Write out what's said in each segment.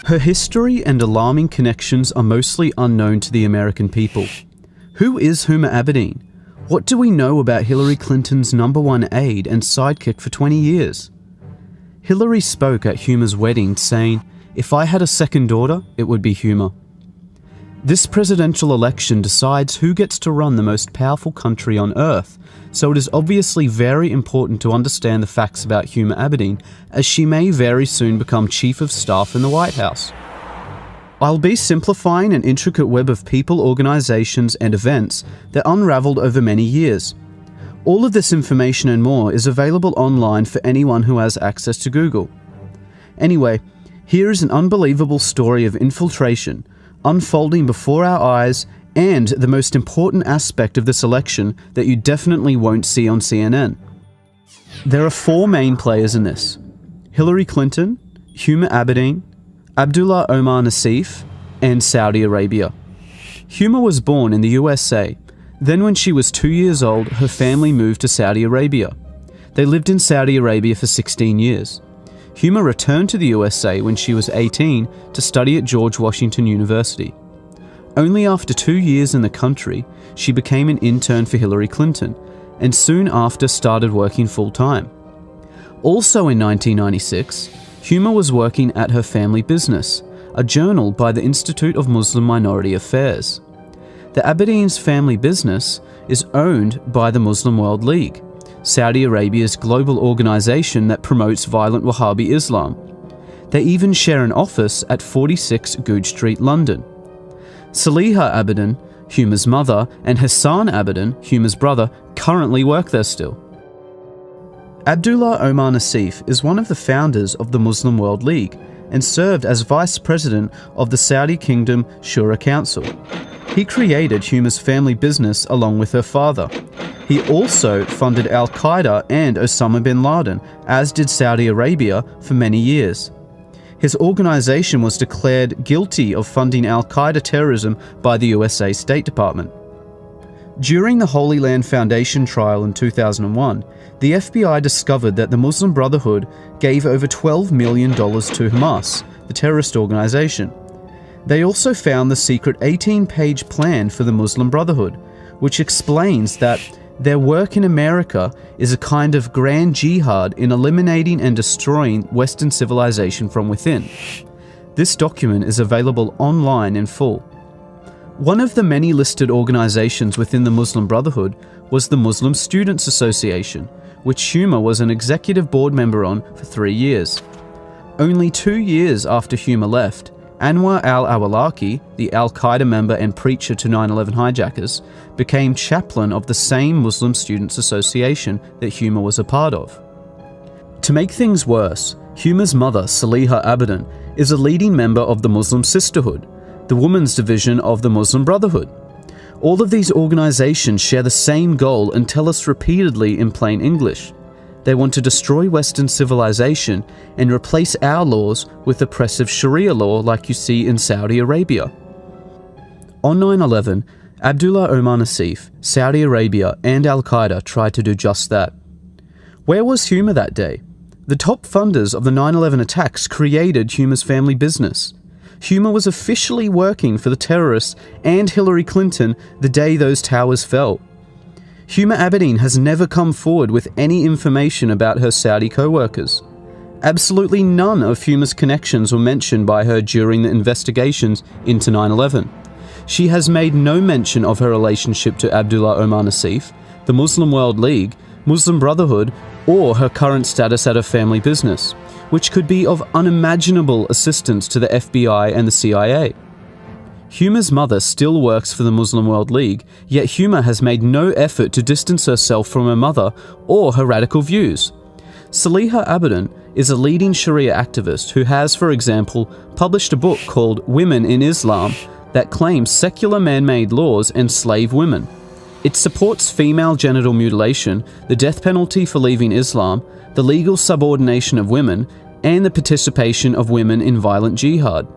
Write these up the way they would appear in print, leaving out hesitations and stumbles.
Her history and alarming connections are mostly unknown to the American people. Who is Huma Abedin? What do we know about Hillary Clinton's #1 aide and sidekick for 20 years? Hillary spoke at Huma's wedding saying, "If I had a second daughter, it would be Huma." This presidential election decides who gets to run the most powerful country on earth, so it is obviously very important to understand the facts about Huma Abedin, as she may very soon become Chief of Staff in the White House. I'll be simplifying an intricate web of people, organizations, and events that unraveled over many years. All of this information and more is available online for anyone who has access to Google. Anyway, here is an unbelievable story of infiltration, unfolding before our eyes, and the most important aspect of this election that you definitely won't see on CNN. There are 4 main players in this: Hillary Clinton, Huma Abedin, Abdullah Omar Nassif, and Saudi Arabia. Huma was born in the USA. Then when she was 2 years old, her family moved to Saudi Arabia. They lived in Saudi Arabia for 16 years. Huma returned to the USA when she was 18 to study at George Washington University. Only after 2 years in the country, she became an intern for Hillary Clinton, and soon after started working full-time. Also in 1996, Huma was working at her family business, a journal by the Institute of Muslim Minority Affairs. The Abedin's family business is owned by the Muslim World League, Saudi Arabia's global organization that promotes violent Wahhabi Islam. They even share an office at 46 Goodge Street, London. Saliha Abedin, Huma's mother, and Hassan Abedin, Huma's brother, currently work there still. Abdullah Omar Nassif is one of the founders of the Muslim World League and served as vice president of the Saudi Kingdom Shura Council. He created Huma's family business along with her father. He also funded Al-Qaeda and Osama bin Laden, as did Saudi Arabia, for many years. His organization was declared guilty of funding Al-Qaeda terrorism by the USA State Department. During the Holy Land Foundation trial in 2001, the FBI discovered that the Muslim Brotherhood gave over $12 million to Hamas, the terrorist organization. They also found the secret 18-page plan for the Muslim Brotherhood, which explains that their work in America is a kind of grand jihad in eliminating and destroying Western civilization from within. This document is available online in full. One of the many listed organizations within the Muslim Brotherhood was the Muslim Students Association, which Huma was an executive board member on for 3 years. Only 2 years after Huma left, Anwar al-Awlaki, the Al-Qaeda member and preacher to 9/11 hijackers, became chaplain of the same Muslim Students Association that Huma was a part of. To make things worse, Huma's mother, Saliha Abedin, is a leading member of the Muslim Sisterhood, the women's division of the Muslim Brotherhood. All of these organizations share the same goal and tell us repeatedly in plain English. They want to destroy Western civilization and replace our laws with oppressive Sharia law like you see in Saudi Arabia. On 9/11, Abdullah Omar Nassif, Saudi Arabia, and Al-Qaeda tried to do just that. Where was Huma that day? The top funders of the 9/11 attacks created Huma's family business. Huma was officially working for the terrorists and Hillary Clinton the day those towers fell. Huma Abedin has never come forward with any information about her Saudi co-workers. Absolutely none of Huma's connections were mentioned by her during the investigations into 9/11. She has made no mention of her relationship to Abdullah Omar Nassif, the Muslim World League, Muslim Brotherhood, or her current status at her family business, which could be of unimaginable assistance to the FBI and the CIA. Huma's mother still works for the Muslim World League, yet Huma has made no effort to distance herself from her mother or her radical views. Saliha Abedin is a leading Sharia activist who has, for example, published a book called Women in Islam that claims secular man-made laws enslave women. It supports female genital mutilation, the death penalty for leaving Islam, the legal subordination of women, and the participation of women in violent jihad.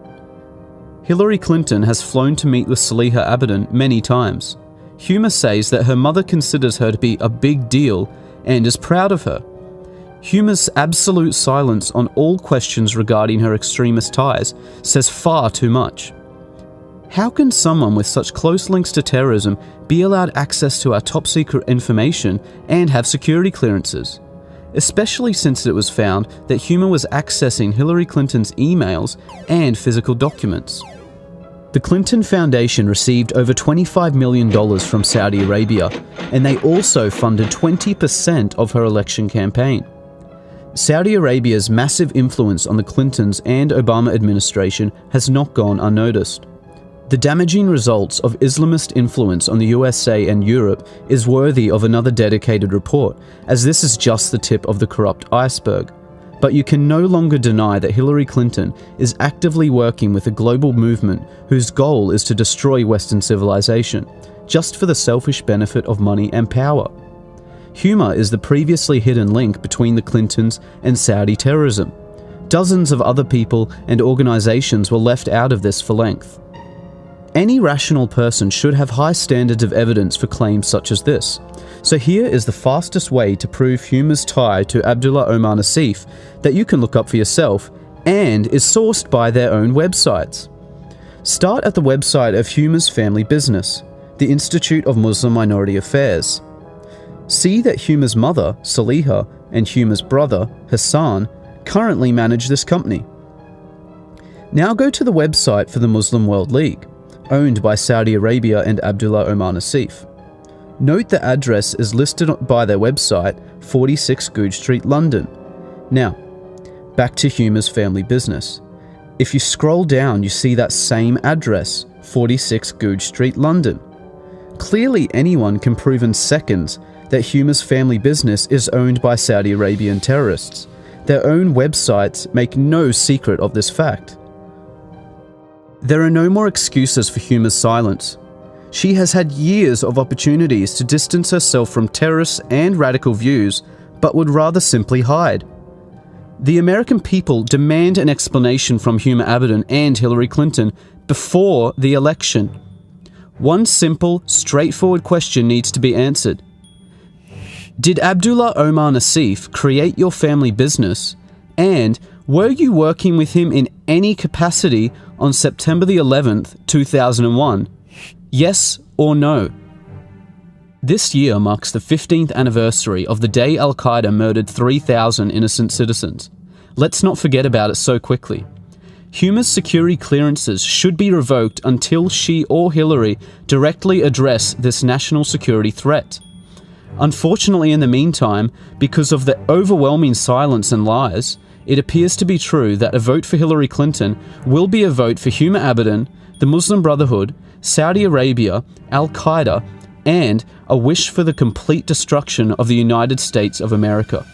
Hillary Clinton has flown to meet with Saliha Abedin many times. Huma says that her mother considers her to be a big deal and is proud of her. Huma's absolute silence on all questions regarding her extremist ties says far too much. How can someone with such close links to terrorism be allowed access to our top-secret information and have security clearances? Especially since it was found that Huma was accessing Hillary Clinton's emails and physical documents. The Clinton Foundation received over $25 million from Saudi Arabia, and they also funded 20% of her election campaign. Saudi Arabia's massive influence on the Clintons and Obama administration has not gone unnoticed. The damaging results of Islamist influence on the USA and Europe is worthy of another dedicated report, as this is just the tip of the corrupt iceberg. But you can no longer deny that Hillary Clinton is actively working with a global movement whose goal is to destroy Western civilization, just for the selfish benefit of money and power. Huma is the previously hidden link between the Clintons and Saudi terrorism. Dozens of other people and organizations were left out of this for length. Any rational person should have high standards of evidence for claims such as this. So here is the fastest way to prove Huma's tie to Abdullah Omar Nassif that you can look up for yourself and is sourced by their own websites. Start at the website of Huma's family business, the Institute of Muslim Minority Affairs. See that Huma's mother, Saliha, and Huma's brother, Hassan, currently manage this company. Now go to the website for the Muslim World League, owned by Saudi Arabia and Abdullah Omar Nassif. Note the address is listed by their website, 46 Goodge Street, London. Now, back to Huma's family business. If you scroll down, you see that same address, 46 Goodge Street, London. Clearly anyone can prove in seconds that Huma's family business is owned by Saudi Arabian terrorists. Their own websites make no secret of this fact. There are no more excuses for Huma's silence. She has had years of opportunities to distance herself from terrorists and radical views, but would rather simply hide. The American people demand an explanation from Huma Abedin and Hillary Clinton before the election. One simple, straightforward question needs to be answered. Did Abdullah Omar Nassif create your family business? And were you working with him in any capacity on September the 11th, 2001? Yes or no? This year marks the 15th anniversary of the day Al-Qaeda murdered 3,000 innocent citizens. Let's not forget about it so quickly. Huma's security clearances should be revoked until she or Hillary directly address this national security threat. Unfortunately, in the meantime, because of the overwhelming silence and lies, it appears to be true that a vote for Hillary Clinton will be a vote for Huma Abedin, the Muslim Brotherhood, Saudi Arabia, Al-Qaeda, and a wish for the complete destruction of the United States of America.